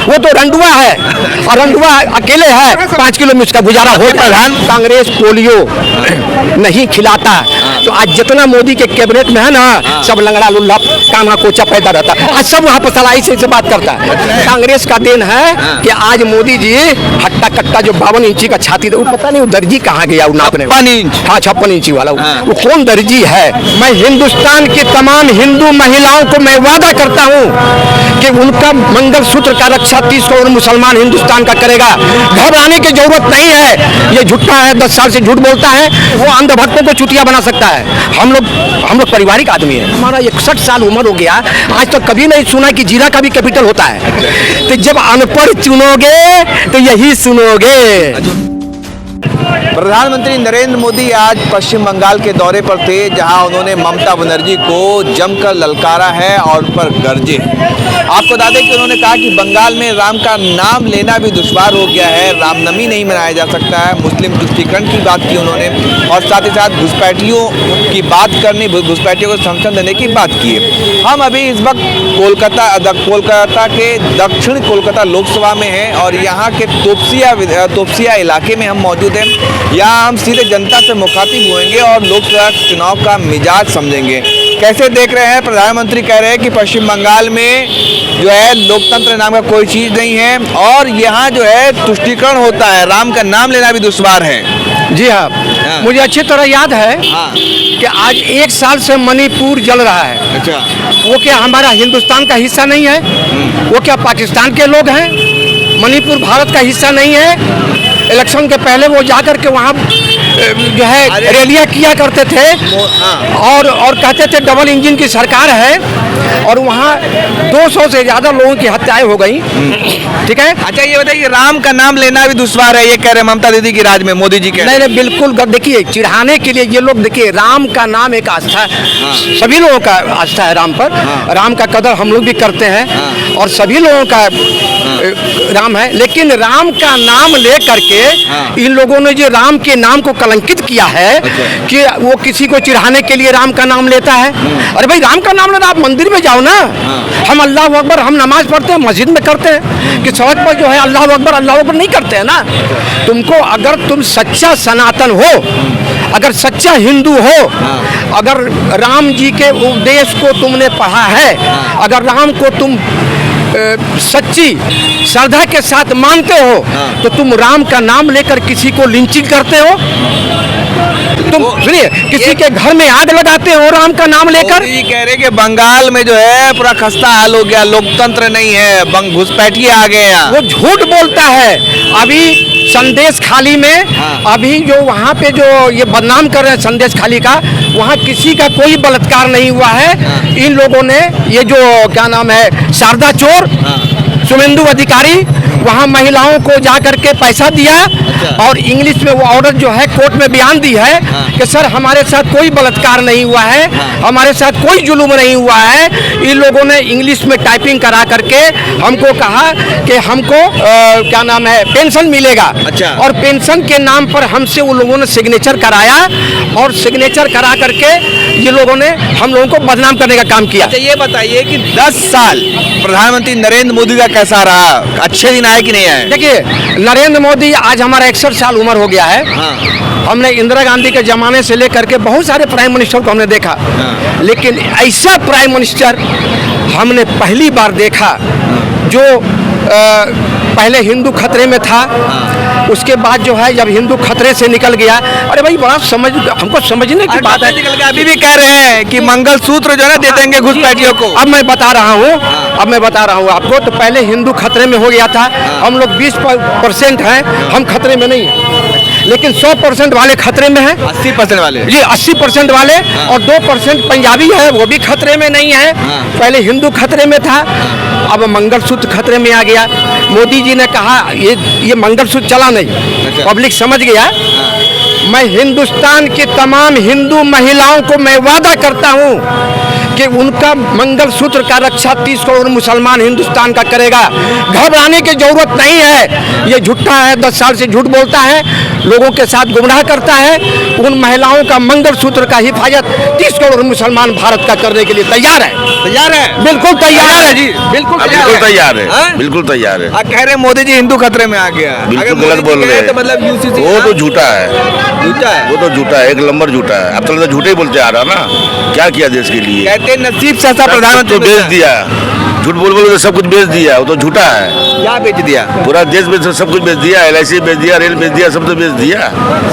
वो तो रंडुआ है, और रंडुआ अकेले है, 5 किलो में उसका गुजारा हो। प्रधान कांग्रेस पोलियो नहीं खिलाता, तो आज जितना मोदी के कैबिनेट में है ना, सब लंगड़ा लुल्ला काना कोचा पैदा रहता है, आज सब वहाँ पर सलाई से बात करता है। कांग्रेस का दिन है कि आज मोदी जी हट्टा कट्टा जो 52 इंची का छाती, वो पता नहीं वो दर्जी कहाँ गया, वो नापने 56 इंची वाला, वो कौन दर्जी है। मैं हिंदुस्तान की तमाम हिंदू महिलाओं को मैं वादा करता हूँ कि उनका मंगलसूत्र का रक्षा 30 करोड़ मुसलमान हिंदुस्तान का करेगा। घबराने की जरूरत नहीं है, ये झूठा है, 10 साल से झूठ बोलता है, वो अंधभक्तों को चुटिया बना सकता है। हम लोग पारिवारिक आदमी है, हमारा 61 साल उम्र हो गया, आज तक कभी नहीं सुना कि जीरा का भी कैपिटल होता है। तो जब अनपढ़ चुनोगे तो यही सुनोगे। प्रधानमंत्री नरेंद्र मोदी आज पश्चिम बंगाल के दौरे पर थे, जहां उन्होंने ममता बनर्जी को जमकर ललकारा है और उन पर गरजे। आपको बता दें कि उन्होंने कहा कि बंगाल में राम का नाम लेना भी दुश्वार हो गया है, रामनवमी नहीं मनाया जा सकता है। मुस्लिम तुष्टीकरण की बात की उन्होंने, और साथ ही साथ घुसपैठियों की बात करनी, घुसपैठियों को संरक्षण देने की बात की है। हम अभी इस वक्त कोलकाता के दक्षिण कोलकाता लोकसभा में हैं, और यहाँ के तोपसिया इलाके में हम मौजूद हैं। यहाँ हम सीधे जनता से मुखातिब होंगे और लोकसभा चुनाव का मिजाज समझेंगे। कैसे देख रहे हैं? प्रधानमंत्री कह रहे हैं कि पश्चिम बंगाल में जो है लोकतंत्र नाम का कोई चीज़ नहीं है, और यहाँ जो है तुष्टीकरण होता है, राम का नाम लेना भी दुश्वार है। जी हाँ, मुझे अच्छी तरह याद है कि आज 1 साल से मणिपुर जल रहा है। अच्छा, वो क्या हमारा हिंदुस्तान का हिस्सा नहीं है? वो क्या पाकिस्तान के लोग हैं? मणिपुर भारत का हिस्सा नहीं है? इलेक्शन के पहले वो जाकर के वहाँ जो है रैलियाँ किया करते थे, और कहते थे डबल इंजन की सरकार है, और वहाँ 200 से ज़्यादा लोगों की हत्याएं हो गई। ठीक है। अच्छा, ये बताइए, राम का नाम लेना भी दुश्वार है, ये कह रहे ममता दीदी की राज में मोदी जी के। नहीं, बिल्कुल। देखिए, चिढ़ाने के लिए ये लोग, देखिए, राम का नाम एक आस्था है, सभी लोगों का आस्था है राम पर। राम का कदर हम लोग भी करते हैं, और सभी लोगों का राम है, लेकिन राम का नाम ले करके इन लोगों ने जो राम के नाम को कलंकित किया है कि वो किसी को चिढ़ाने के लिए राम का नाम लेता है। अरे भाई, राम का नाम लेना, आप मंदिर में जाओ ना। हम अल्लाह अकबर, हम नमाज पढ़ते हैं, मस्जिद में करते हैं, कि सड़क पर जो है अल्लाह अकबर नहीं करते हैं ना। तुमको, अगर तुम सच्चा सनातन हो, अगर सच्चा हिंदू हो, अगर राम जी के उपदेश को तुमने पढ़ा है, अगर राम को तुम सच्ची श्रद्धा के साथ मानते हो, तो तुम राम का नाम लेकर किसी को लिंचिंग करते हो? तुम सुनिए, किसी के घर में आग लगाते हो राम का नाम लेकर? ये कह रहे कि बंगाल में जो है पूरा खस्ता हाल हो गया, लोकतंत्र नहीं है, घुसपैठिए आ गए हैं। वो झूठ बोलता है। अभी संदेश खाली में, अभी जो वहाँ पे जो ये बदनाम कर रहे हैं संदेश खाली का, वहाँ किसी का कोई बलात्कार नहीं हुआ है। इन लोगों ने ये जो क्या नाम है, शारदा चोर, शुभेंदु अधिकारी, वहाँ महिलाओं को जा करके पैसा दिया, और इंग्लिश में वो औरत जो है कोर्ट में बयान दी है कि सर हमारे साथ कोई बलात्कार नहीं हुआ है, हमारे साथ कोई जुल्म नहीं हुआ है। इन लोगों ने इंग्लिश में टाइपिंग करा करके हमको कहा कि हमको क्या नाम है, पेंशन मिलेगा। अच्छा। और पेंशन के नाम पर हमसे वो लोगों ने सिग्नेचर कराया, और सिग्नेचर करा करके ये लोगों ने हम लोगों को बदनाम करने का काम किया। अच्छा, ये बताइए कि 10 साल प्रधानमंत्री नरेंद्र मोदी का कैसा रहा? अच्छे दिन आए कि नहीं आए? देखिए, नरेंद्र मोदी, आज हमारा 61 साल उम्र हो गया है। हमने इंदिरा गांधी के ज़माने से लेकर के बहुत सारे प्राइम मिनिस्टर को हमने देखा, लेकिन ऐसा प्राइम मिनिस्टर हमने पहली बार देखा जो पहले हिंदू खतरे में था, उसके बाद जो है जब हिंदू खतरे से निकल गया। अरे भाई, बड़ा हमको समझने की बात है। निकल गया, अभी भी कह रहे हैं कि मंगलसूत्र जो है दे देंगे घुसपैठियों को। अब मैं बता रहा हूँ आपको, तो पहले हिंदू खतरे में हो गया था। हम लोग 20% हैं, हम खतरे में नहीं हैं, लेकिन 100% वाले खतरे में हैं। 80% वाले जी, 80% वाले, और 2% पंजाबी है, वो भी खतरे में नहीं है। पहले हिंदू खतरे में था, अब मंगलसूत्र खतरे में आ गया। मोदी जी ने कहा ये मंगलसूत्र चला नहीं, पब्लिक समझ गया। मैं हिंदुस्तान की तमाम हिंदू महिलाओं को मैं वादा करता हूँ कि उनका मंगलसूत्र का रक्षा 30 करोड़ मुसलमान हिंदुस्तान का करेगा। घबराने की जरूरत नहीं है, ये झूठा है, 10 साल से झूठ बोलता है, लोगों के साथ गुमराह करता है। उन महिलाओं का मंगलसूत्र का हिफाजत 30 करोड़ मुसलमान भारत का करने के लिए तैयार है। तैयार है, बिल्कुल तैयार है जी, बिल्कुल बिल्कुल तैयार है, हाँ? बिल्कुल तैयार है। कह रहे हैं मोदी जी हिंदू खतरे में आ गया। बिल्कुल अगर गलत मोदी बोल जी रहे कहे हैं। तो मतलब यूसीसी वो तो झूठा है, झूठा है। वो तो झूठा है, एक नंबर झूठा है। अब तक तो झूठे ही बोलते आ रहा ना, क्या किया देश के लिए? कहते हैं नसीब से ऐसा सब प्रधानमंत्री तो बेच दिया, झूठ बोल बोल के सब कुछ बेच दिया, वो तो झूठा है। क्या बेच दिया? पूरा देश में सब कुछ बेच दिया, LIC बेच दिया, रेल बेच दिया, सब तो बेच दिया।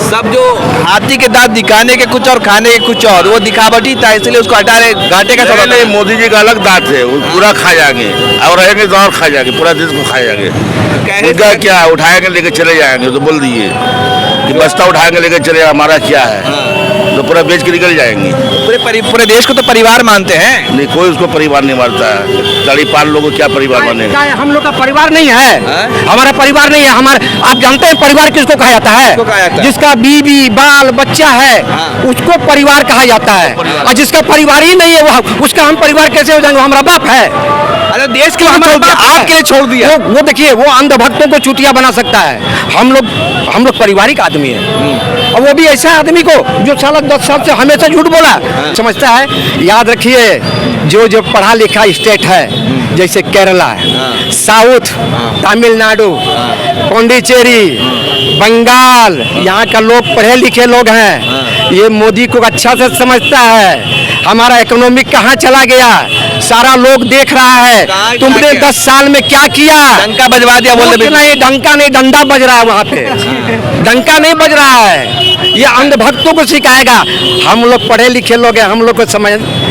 सब जो हाथी के दांत दिखाने के कुछ और खाने के कुछ और, वो दिखावटी था, इसलिए उसको हटा रहे, घाटे का नहीं, सबब नहीं, मोदी जी का अलग दांत है, वो पूरा खा जाएंगे और रहेंगे तो और खा जाएंगे, पूरा देश को खा जाएंगे। मुद्दा क्या है, उठाएंगे लेके चले जाएंगे, तो बोल दिए कि बस्ता उठाएंगे लेके चले, हमारा क्या है, तो पूरा बेच के निकल जाएंगे। पूरे देश को तो परिवार मानते हैं। नहीं, कोई उसको परिवार नहीं मानता है। 45 लोगों को क्या परिवार मानेगा? हम लोग का परिवार नहीं है, हाँ? हमारा परिवार नहीं है। हमारे आप जानते हैं परिवार किसको कहा जाता है? किसको कहा जाता है? जिसका बीवी बाल बच्चा है, हाँ। उसको परिवार कहा जाता है। और जिसका परिवार ही नहीं है, वो उसका हम परिवार कैसे हो जाएंगे? वो हमारा बाप है। अरे देश के लिए हमारा छोड़ दिया, बाप है। आपके लिए छोड़ दिया। वो देखिए, वो अंधभक्तों को चूतिया बना सकता है। हम लोग पारिवारिक आदमी है, और वो भी ऐसा आदमी को जो साला 10 साल से हमेशा झूठ बोला समझता है। याद रखिए, जो पढ़ा लिखा स्टेट है, जैसे केरला है, साउथ, तमिलनाडु, पौंडीचेरी, बंगाल, यहाँ का लोग पढ़े लिखे लोग हैं। ये मोदी को अच्छा से समझता है। हमारा इकोनॉमिक कहाँ चला गया, सारा लोग देख रहा है। कहाँ तुमने गया? 10 साल में क्या किया? डंका बजवा दिया, बोले कुछ नहीं, डंका नहीं, डंडा बज रहा है वहाँ पे, डंका नहीं बज रहा है। ये अंधभक्तों को सिखाएगा। हम लोग पढ़े लिखे लोग हैं, हम लोग को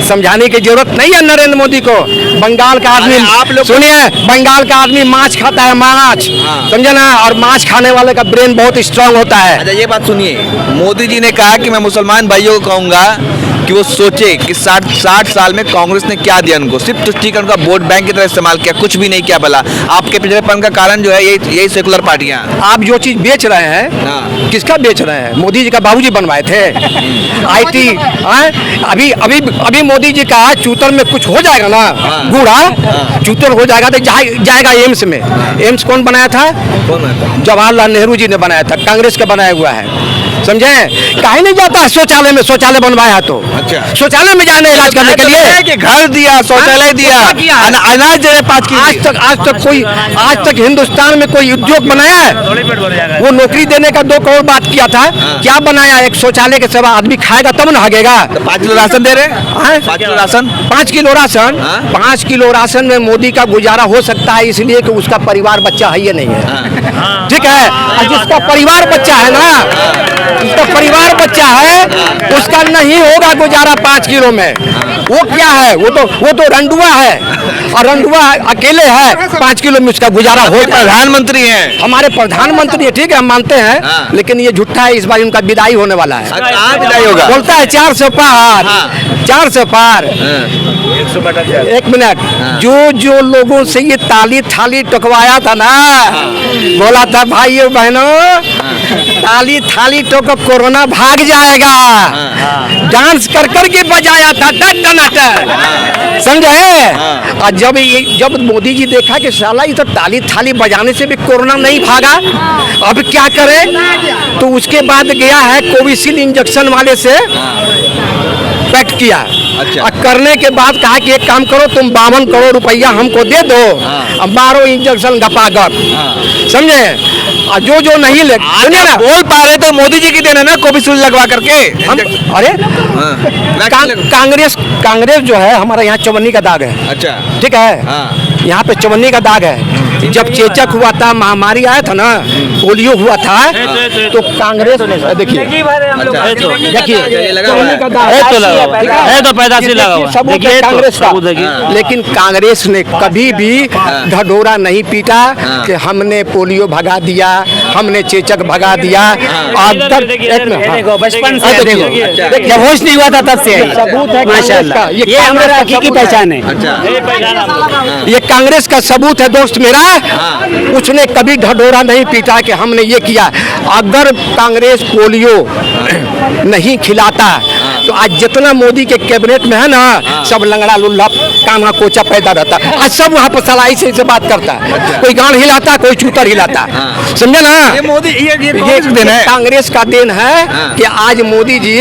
समझाने की जरूरत नहीं है नरेंद्र मोदी को। बंगाल का आदमी, अरे आप लोग सुनिए, बंगाल का आदमी माछ खाता है, माछ, समझे ना? और माछ खाने वाले का ब्रेन बहुत स्ट्रांग होता है। अच्छा, ये बात सुनिए, मोदी जी ने कहा कि मैं मुसलमान भाइयों को कहूंगा कि वो सोचे कि 60 साल में कांग्रेस ने क्या दिया उनको, सिर्फ तुष्टिकरण का वोट बैंक की तरह इस्तेमाल किया, कुछ भी नहीं किया। भला आपके पिछड़ेपन का कारण जो है यही सेकुलर पार्टियां। आप जो चीज बेच रहे हैं, हाँ। किसका बेच रहे हैं? मोदी जी का बाबूजी बनवाए थे IT। अभी मोदी जी का चूतर में कुछ हो जाएगा ना, हाँ। बूढ़ा चूतर हो जाएगा तो जाएगा एम्स में। एम्स कौन बनाया था? जवाहरलाल नेहरू जी ने बनाया था, कांग्रेस का बनाया हुआ है, समझे? काहे नहीं जाता शौचालय में? शौचालय बनवाया तो अच्छा। शौचालय में जाने इलाज करने के लिए कि घर दिया, शौचालय दिया, क्या किया? अनाज दे रहे 5 किलो। आज तक हिंदुस्तान में कोई उद्योग बनाया है? वो नौकरी देने का 2 करोड़ बात किया था, क्या बनाया? एक शौचालय के सेवा आदमी खाएगा तब ना हगेगा। 5 किलो राशन दे रहे हैं, 5 किलो राशन, 5 किलो राशन, हाँ? 5 किलो राशन में मोदी का गुजारा हो सकता है, इसलिए कि उसका परिवार बच्चा है, ये नहीं है, ठीक है? और जिसका परिवार बच्चा है ना, जिसका परिवार बच्चा है, उसका नहीं होगा गुजारा 5 किलो में। वो क्या है? वो तो रंडुआ है, और रंडुआ अकेले है, 5 किलो में उसका गुजारा हो जाए। प्रधानमंत्री हैं, हमारे प्रधानमंत्री, ठीक है, हम मानते हैं, हाँ। लेकिन ये झूठा है। इस बार उनका विदाई होने वाला है। कहाँ विदाई होगा? बोलता है 400 पार, हाँ। 400 पार। 1 मिनट, जो लोगों से ये ताली थाली टकवाया था ना, बोला था भाइयों बहनों, ताली थाली टोक कोरोना भाग जाएगा। डांस कर करके बजाया था, समझे? और जब मोदी जी देखा कि साला ये तो ताली थाली बजाने से भी कोरोना नहीं भागा, अब क्या करे, तो उसके बाद गया है कोविशील्ड इंजेक्शन वाले से पैक्ट किया। अच्छा। और करने के बाद कहा कि एक काम करो, तुम 52 करोड़ रुपया हमको दे दो, अब मारो इंजेक्शन गपागप, समझे? और जो नहीं ले, सुनिए ना, बोल पा रहे तो मोदी जी की देना ना, कोविशील्ड लगवा करके। अरे हाँ। कांग्रेस जो है, हमारा यहाँ चवन्नी का दाग है, अच्छा, ठीक है? हाँ। यहाँ पे चवन्नी का दाग है। जब चेचक हुआ था, महामारी आया था ना, पोलियो हुआ था, तो कांग्रेस देखिए ये लगा हुआ है। चवन्नी का दाग है तो पैदाशी लगा हुआ है, देखिए कांग्रेस का। लेकिन कांग्रेस ने कभी भी ढढोरा नहीं पीटा कि हमने पोलियो भगा दिया, हमने चेचक भगा दिया। आज तक बचपन से देखो, जब होश नहीं हुआ था तब से सबूत है माशाल्लाह, कांग्रेस का। ये हमारा हकीकी पहचान है। अच्छा, ये कांग्रेस का सबूत है दोस्त मेरा, उसने कभी ढढोरा नहीं पीटा कि हमने ये किया। अगर कांग्रेस पोलियो नहीं खिलाता तो आज जितना मोदी के कैबिनेट में है ना, सब लंगड़ा लुल्ला कान्हा कोचा पैदा रहता। आज सब वहाँ पर सलाई से बात करता है, कोई गांड हिलाता, कोई चूतर हिलाता, समझे ना। ये मोदी ये ये दिन है। कांग्रेस का दिन है कि आज मोदी जी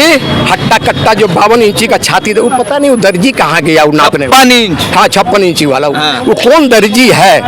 हट्टा कट्टा जो 52 इंची का छाती, वो पता नहीं वो दर्जी कहाँ गया, वो नापने 56 इंच। हाँ 56 इंची वाला, हाँ। वो कौन दर्जी है।